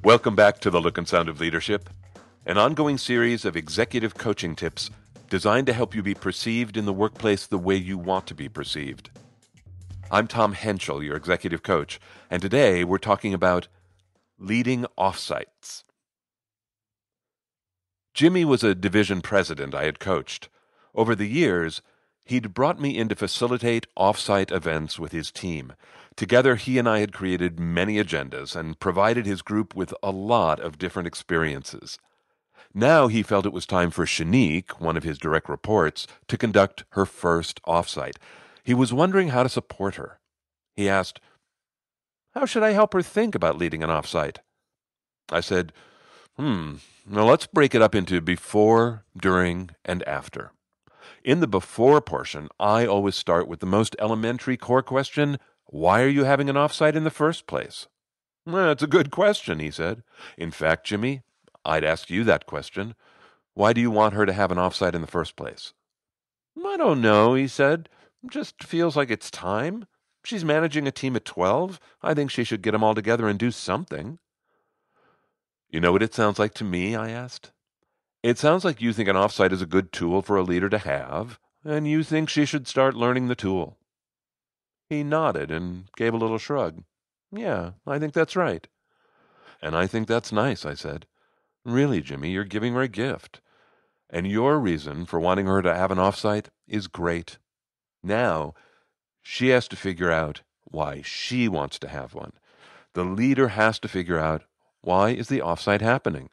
Welcome back to The Look and Sound of Leadership, an ongoing series of executive coaching tips designed to help you be perceived in the workplace the way you want to be perceived. I'm Tom Henschel, your executive coach, and today we're talking about leading offsites. Jimmy was a division president I had coached. Over the years, he'd brought me in to facilitate offsite events with his team. Together, he and I had created many agendas and provided his group with a lot of different experiences. Now he felt it was time for Shanique, one of his direct reports, to conduct her first offsite. He was wondering how to support her. He asked, "How should I help her think about leading an offsite?" I said, Now let's break it up into before, during, and after. In the before portion, I always start with the most elementary core question, why are you having an offsite in the first place? "Well, it's a good question," he said. "In fact, Jimmy, I'd ask you that question. Why do you want her to have an offsite in the first place?" "I don't know," he said. "Just feels like it's time. She's managing a team of 12. I think she should get them all together and do something." "You know what it sounds like to me?" I asked. "It sounds like you think an offsite is a good tool for a leader to have, and you think she should start learning the tool." He nodded and gave a little shrug. "Yeah, I think that's right." "And I think that's nice," I said. "Really, Jimmy, you're giving her a gift. And your reason for wanting her to have an offsite is great. Now, she has to figure out why she wants to have one. The leader has to figure out, why is the offsite happening?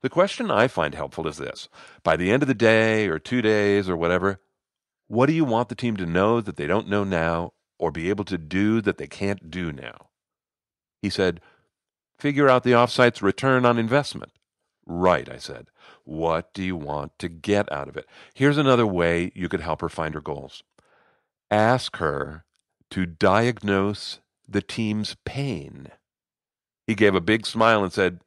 The question I find helpful is this. By the end of the day or 2 days or whatever, what do you want the team to know that they don't know now or be able to do that they can't do now?" He said, "Figure out the offsite's return on investment." "Right," I said. "What do you want to get out of it?" Here's another way you could help her find her goals. Ask her to diagnose the team's pain. He gave a big smile and said,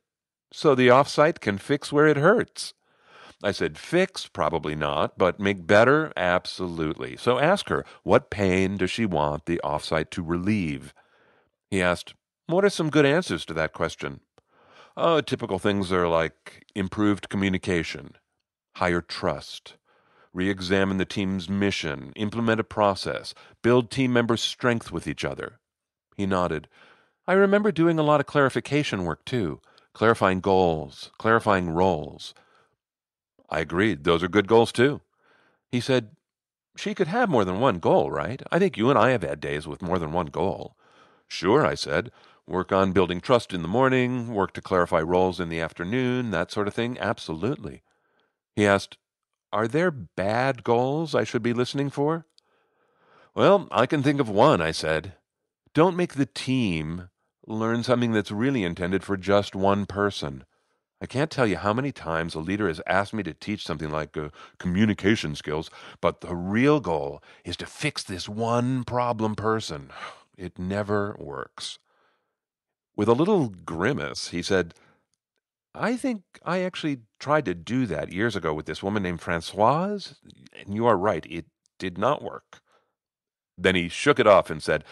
"So the offsite can fix where it hurts." I said, "Fix? Probably not, but make better? Absolutely. So ask her, what pain does she want the offsite to relieve?" He asked, "What are some good answers to that question?" "Oh, typical things are like improved communication, higher trust, re-examine the team's mission, implement a process, build team members' strength with each other." He nodded. "I remember doing a lot of clarification work too, clarifying goals, clarifying roles." I agreed. Those are good goals too. He said, "She could have more than one goal, right? I think you and I have had days with more than one goal." "Sure," I said. "Work on building trust in the morning, work to clarify roles in the afternoon, that sort of thing. Absolutely." He asked, "Are there bad goals I should be listening for?" "Well, I can think of one," I said. "Don't make the team learn something that's really intended for just one person." I can't tell you how many times a leader has asked me to teach something like communication skills, but the real goal is to fix this one problem person. It never works. With a little grimace, he said, "I think I actually tried to do that years ago with this woman named Francoise, and you are right, it did not work." Then he shook it off and said,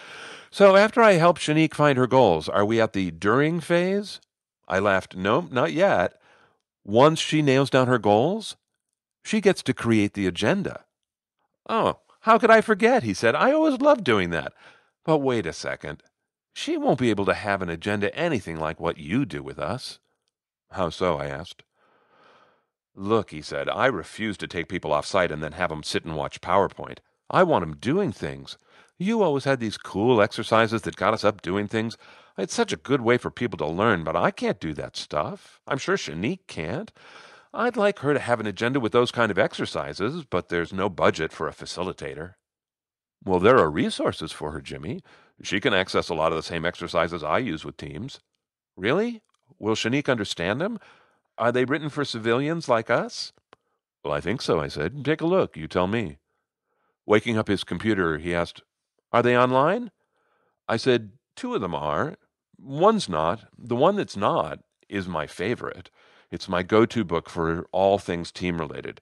"So after I help Shanique find her goals, are we at the during phase?" I laughed. "No, not yet. Once she nails down her goals, she gets to create the agenda." "Oh, how could I forget?" he said. "I always loved doing that." "But wait a second. She won't be able to have an agenda anything like what you do with us." "How so?" I asked. "Look," he said, "I refuse to take people off site and then have them sit and watch PowerPoint. I want them doing things. You always had these cool exercises that got us up doing things. It's such a good way for people to learn, but I can't do that stuff. I'm sure Shanique can't. I'd like her to have an agenda with those kind of exercises, but there's no budget for a facilitator." "Well, there are resources for her, Jimmy. She can access a lot of the same exercises I use with teams." "Really? Will Shanique understand them? Are they written for civilians like us?" "Well, I think so," I said. "Take a look. You tell me." Waking up his computer, he asked, "Are they online?" I said, "Two of them are. One's not. The one that's not is my favorite. It's my go-to book for all things team-related.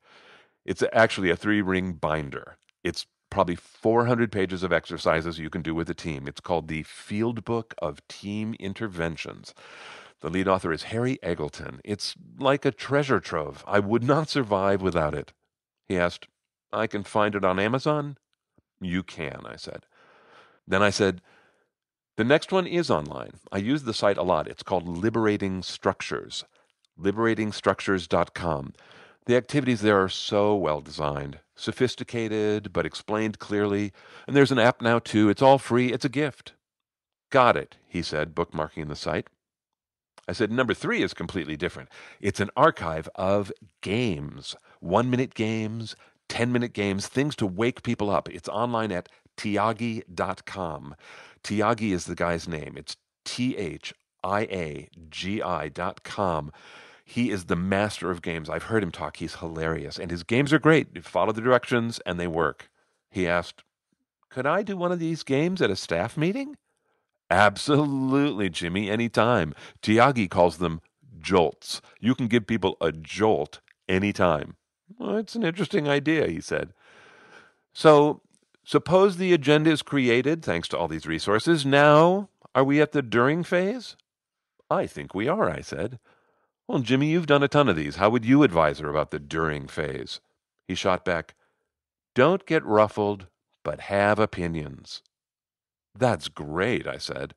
It's actually a 3-ring binder. It's probably 400 pages of exercises you can do with a team. It's called the Fieldbook of Team Interventions. The lead author is Harry Eggleton. It's like a treasure trove. I would not survive without it. He asked, I can find it on Amazon? You can, I said. Then I said, the next one is online. I use the site a lot. It's called Liberating Structures, liberatingstructures.com. The activities there are so well designed, sophisticated, but explained clearly. And there's an app now, too. It's all free. It's a gift. Got it, he said, bookmarking the site. I said, number 3 is completely different. It's an archive of games, 1-minute games, 10-minute games, things to wake people up. It's online at Tyagi.com. Tyagi is the guy's name. It's THIAGI.com. He is the master of games. I've heard him talk. He's hilarious. And his games are great. You follow the directions and they work. He asked, could I do one of these games at a staff meeting? Absolutely, Jimmy, anytime. Tyagi calls them jolts. You can give people a jolt anytime. Well, it's an interesting idea, he said. So, suppose the agenda is created thanks to all these resources. Now, are we at the during phase? I think we are, I said. Well, Jimmy, you've done a ton of these. How would you advise her about the during phase? He shot back, don't get ruffled, but have opinions. That's great, I said.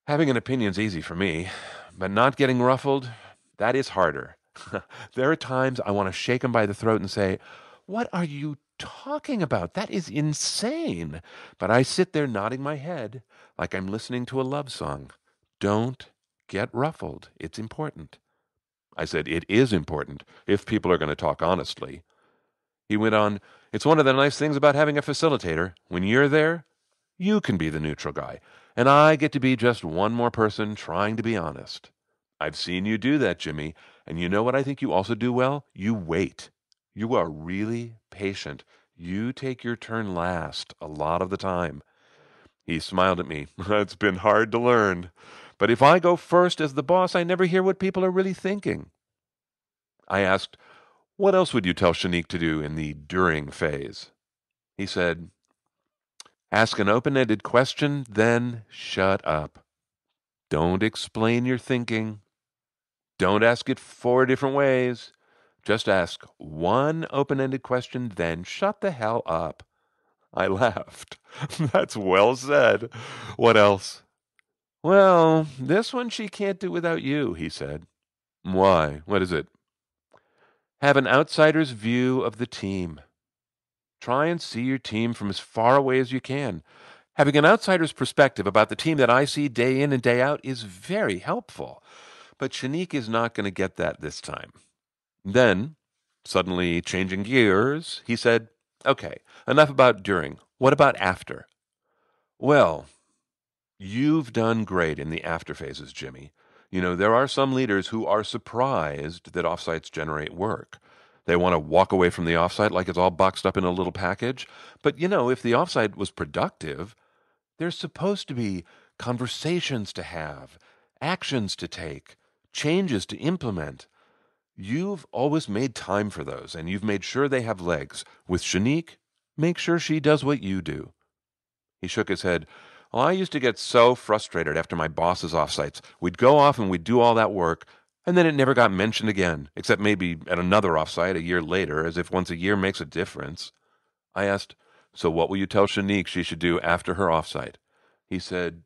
Having an opinion's easy for me, but not getting ruffled, that is harder. There are times I want to shake him by the throat and say, what are you talking about? That is insane. But I sit there nodding my head like I'm listening to a love song. Don't get ruffled. It's important. I said, it is important if people are going to talk honestly. He went on, it's one of the nice things about having a facilitator. When you're there, you can be the neutral guy, and I get to be just one more person trying to be honest. I've seen you do that, Jimmy, and you know what I think you also do well? You wait. You are really patient. You take your turn last a lot of the time. He smiled at me. It's been hard to learn. But if I go first as the boss, I never hear what people are really thinking. I asked, what else would you tell Shanique to do in the during phase? He said, ask an open-ended question, then shut up. Don't explain your thinking. Don't ask it 4 different ways. Just ask one open-ended question, then shut the hell up. I laughed. That's well said. What else? Well, this one she can't do without you, he said. Why? What is it? Have an outsider's view of the team. Try and see your team from as far away as you can. Having an outsider's perspective about the team that I see day in and day out is very helpful. But Shanique is not going to get that this time. Then, suddenly changing gears, he said, okay, enough about during. What about after? Well, you've done great in the after phases, Jimmy. You know, there are some leaders who are surprised that offsites generate work. They want to walk away from the offsite like it's all boxed up in a little package. But, you know, if the offsite was productive, there's supposed to be conversations to have, actions to take, changes to implement. You've always made time for those, and you've made sure they have legs. With Shanique, make sure she does what you do. He shook his head. Well, I used to get so frustrated after my boss's offsites. We'd go off and we'd do all that work, and then it never got mentioned again, except maybe at another offsite a year later, as if once a year makes a difference. I asked, so what will you tell Shanique she should do after her offsite? He said,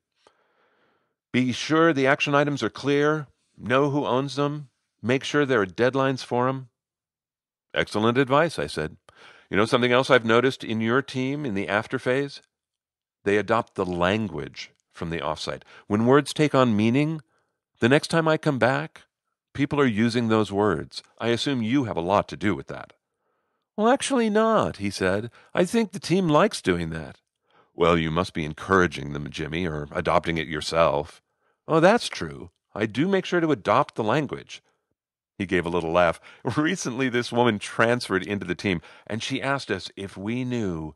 be sure the action items are clear, know who owns them, make sure there are deadlines for them. Excellent advice, I said. You know something else I've noticed in your team in the after phase? They adopt the language from the offsite. When words take on meaning, the next time I come back, people are using those words. I assume you have a lot to do with that. Well, actually not, he said. I think the team likes doing that. Well, you must be encouraging them, Jimmy, or adopting it yourself. Oh, that's true. I do make sure to adopt the language. He gave a little laugh. Recently, this woman transferred into the team, and she asked us if we knew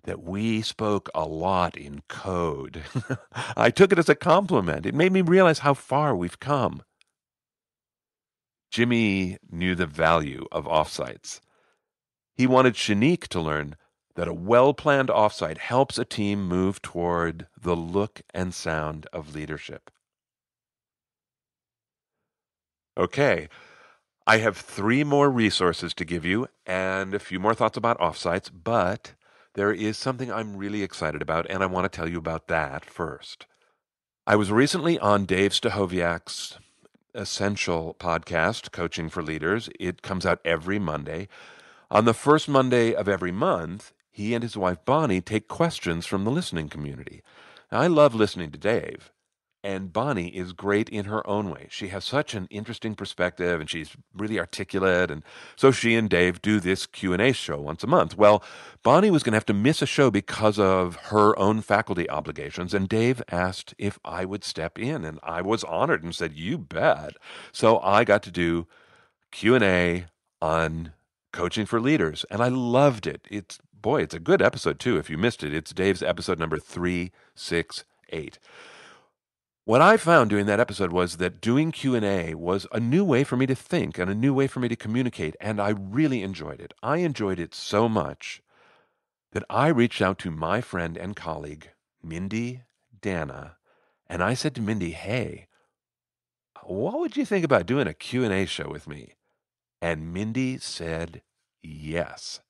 that we spoke a lot in code. I took it as a compliment. It made me realize how far we've come. Jimmy knew the value of offsites. He wanted Shanique to learn that a well-planned offsite helps a team move toward the look and sound of leadership. Okay, I have 3 more resources to give you and a few more thoughts about offsites, but there is something I'm really excited about, and I want to tell you about that first. I was recently on Dave Stachowiak's Essential podcast, Coaching for Leaders. It comes out every Monday. On the first Monday of every month, he and his wife Bonnie take questions from the listening community. Now, I love listening to Dave, and Bonnie is great in her own way. She has such an interesting perspective, and she's really articulate, and so she and Dave do this Q&A show once a month. Well, Bonnie was going to have to miss a show because of her own faculty obligations, and Dave asked if I would step in, and I was honored and said, "You bet." So I got to do Q&A on Coaching for Leaders, and I loved it. It's a good episode too. If you missed it, it's Dave's episode number 368. What I found doing that episode was that doing Q&A was a new way for me to think and a new way for me to communicate, and I really enjoyed it. I enjoyed it so much that I reached out to my friend and colleague, Mindy Dana, and I said to Mindy, "Hey, what would you think about doing a Q&A show with me?" And Mindy said yes.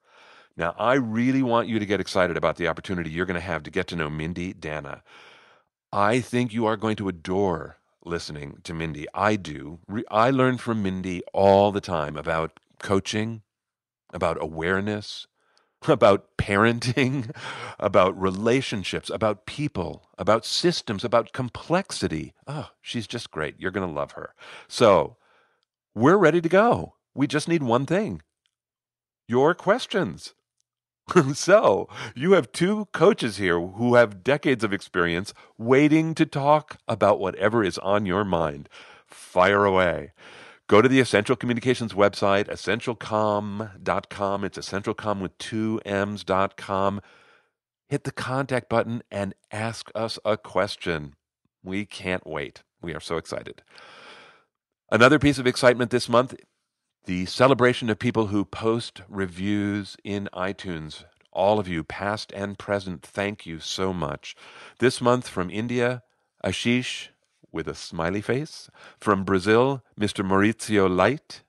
Now, I really want you to get excited about the opportunity you're going to have to get to know Mindy Dana. I think you are going to adore listening to Mindy. I do. I learn from Mindy all the time about coaching, about awareness, about parenting, about relationships, about people, about systems, about complexity. Oh, she's just great. You're going to love her. So we're ready to go. We just need one thing: your questions. So, you have 2 coaches here who have decades of experience waiting to talk about whatever is on your mind. Fire away. Go to the Essential Communications website, essentialcomm.com. It's essentialcomm with 2 M's.com. Hit the contact button and ask us a question. We can't wait. We are so excited. Another piece of excitement this month: the celebration of people who post reviews in iTunes. All of you, past and present, thank you so much. This month from India, Ashish with a smiley face. From Brazil, Mr. Maurizio Light.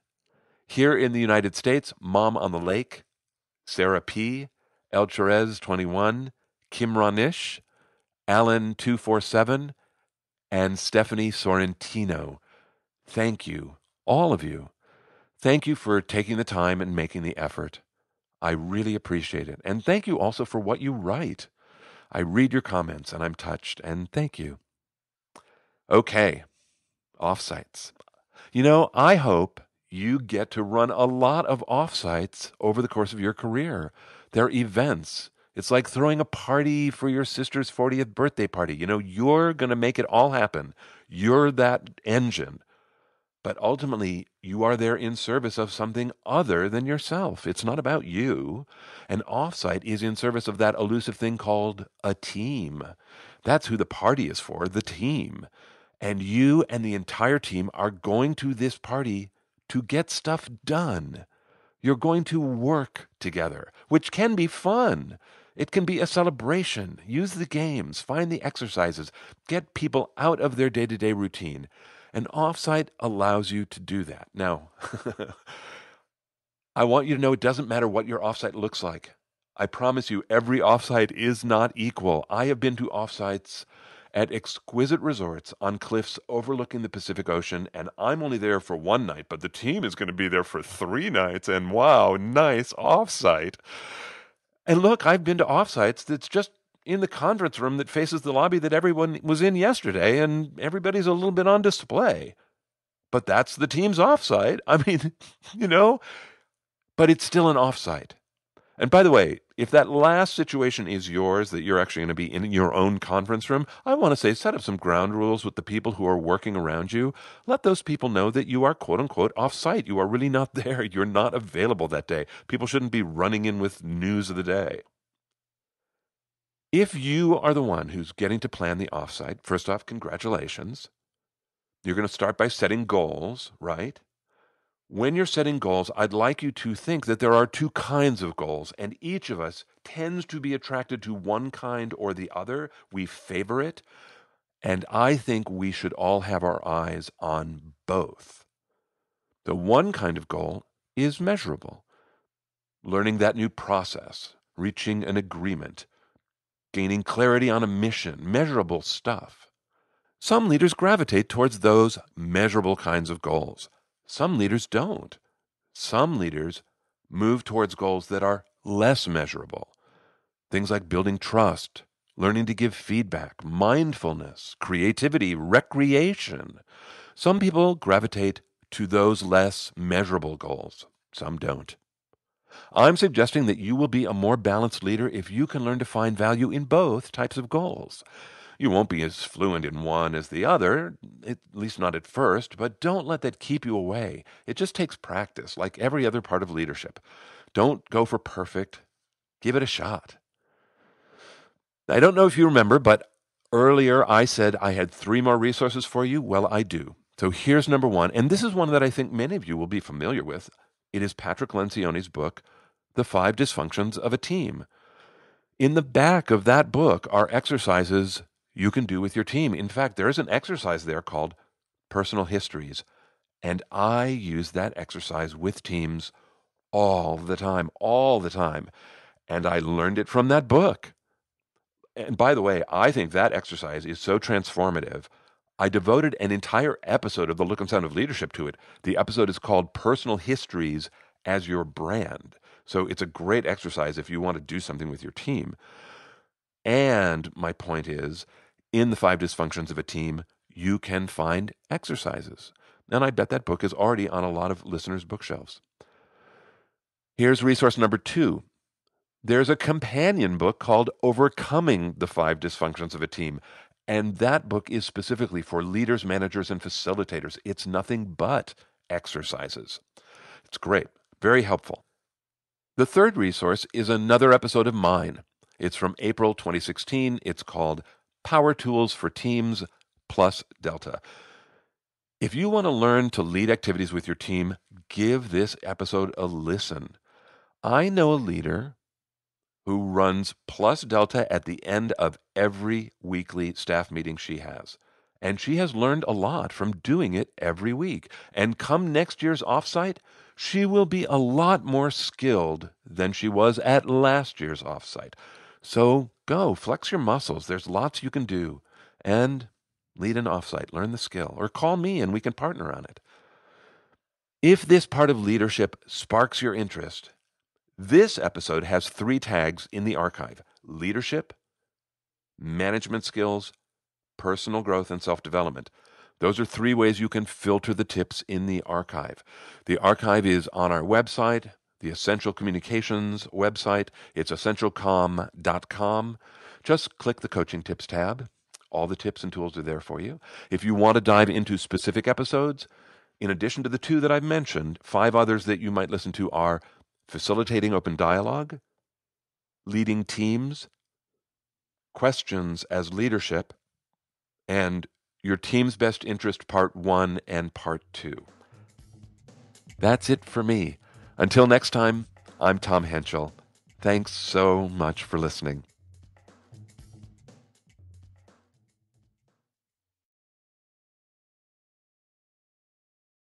Here in the United States, Mom on the Lake, Sarah P., El Cherez 21, Kim Ronish, Alan 247, and Stephanie Sorrentino. Thank you, all of you. Thank you for taking the time and making the effort. I really appreciate it. And thank you also for what you write. I read your comments and I'm touched, and thank you. Okay, offsites. I hope you get to run a lot of offsites over the course of your career. They're events. It's like throwing a party for your sister's 40th birthday party. You're going to make it all happen. You're that engine. But ultimately, you are there in service of something other than yourself. It's not about you. An offsite is in service of that elusive thing called a team. That's who the party is for, the team. And you and the entire team are going to this party to get stuff done. You're going to work together, which can be fun. It can be a celebration. Use the games, find the exercises, get people out of their day-to-day routine. An offsite allows you to do that. Now, I want you to know it doesn't matter what your offsite looks like. I promise you, every offsite is not equal. I have been to offsites at exquisite resorts on cliffs overlooking the Pacific Ocean, and I'm only there for 1 night, but the team is going to be there for 3 nights, and wow, nice offsite. And look, I've been to offsites that's just in the conference room that faces the lobby that everyone was in yesterday, and everybody's a little bit on display. But that's the team's offsite. I mean, but it's still an offsite. And by the way, if that last situation is yours, that you're actually going to be in your own conference room, I want to say set up some ground rules with the people who are working around you. Let those people know that you are quote unquote off-site. You are really not there. You're not available that day. People shouldn't be running in with news of the day. If you are the one who's getting to plan the offsite, first off, congratulations. You're going to start by setting goals, right? When you're setting goals, I'd like you to think that there are 2 kinds of goals, and each of us tends to be attracted to one kind or the other. We favor it, and I think we should all have our eyes on both. The one kind of goal is measurable. Learning that new process, reaching an agreement, gaining clarity on a mission, measurable stuff. Some leaders gravitate towards those measurable kinds of goals. Some leaders don't. Some leaders move towards goals that are less measurable. Things like building trust, learning to give feedback, mindfulness, creativity, recreation. Some people gravitate to those less measurable goals. Some don't. I'm suggesting that you will be a more balanced leader if you can learn to find value in both types of goals. You won't be as fluent in one as the other, at least not at first, but don't let that keep you away. It just takes practice, like every other part of leadership. Don't go for perfect. Give it a shot. I don't know if you remember, but earlier I said I had 3 more resources for you. Well, I do. So here's number 1, and this is one that I think many of you will be familiar with. It is Patrick Lencioni's book, The Five Dysfunctions of a Team. In the back of that book are exercises you can do with your team. In fact, there is an exercise there called Personal Histories, and I use that exercise with teams all the time, and I learned it from that book. And by the way, I think that exercise is so transformative. I devoted an entire episode of The Look and Sound of Leadership to it. The episode is called Personal Histories as Your Brand. So it's a great exercise if you want to do something with your team. And my point is, in the Five Dysfunctions of a Team, you can find exercises. And I bet that book is already on a lot of listeners' bookshelves. Here's resource number 2. There's a companion book called Overcoming the Five Dysfunctions of a Team. And that book is specifically for leaders, managers, and facilitators. It's nothing but exercises. It's great. Very helpful. The third resource is another episode of mine. It's from April 2016. It's called Power Tools for Teams plus Delta. If you want to learn to lead activities with your team, give this episode a listen. I know a leader who runs plus Delta at the end of every weekly staff meeting she has. And she has learned a lot from doing it every week. And come next year's offsite, she will be a lot more skilled than she was at last year's offsite. So go, flex your muscles. There's lots you can do. And lead an offsite, learn the skill, or call me and we can partner on it. If this part of leadership sparks your interest, this episode has 3 tags in the archive: leadership, management skills, personal growth, and self-development. Those are 3 ways you can filter the tips in the archive. The archive is on our website, the Essential Communications website. It's essentialcomm.com. Just click the Coaching Tips tab. All the tips and tools are there for you. If you want to dive into specific episodes, in addition to the 2 that I've mentioned, 5 others that you might listen to are Facilitating Open Dialogue, Leading Teams, Questions as Leadership, and Your Team's Best Interest Part 1 and Part 2. That's it for me. Until next time, I'm Tom Henschel. Thanks so much for listening.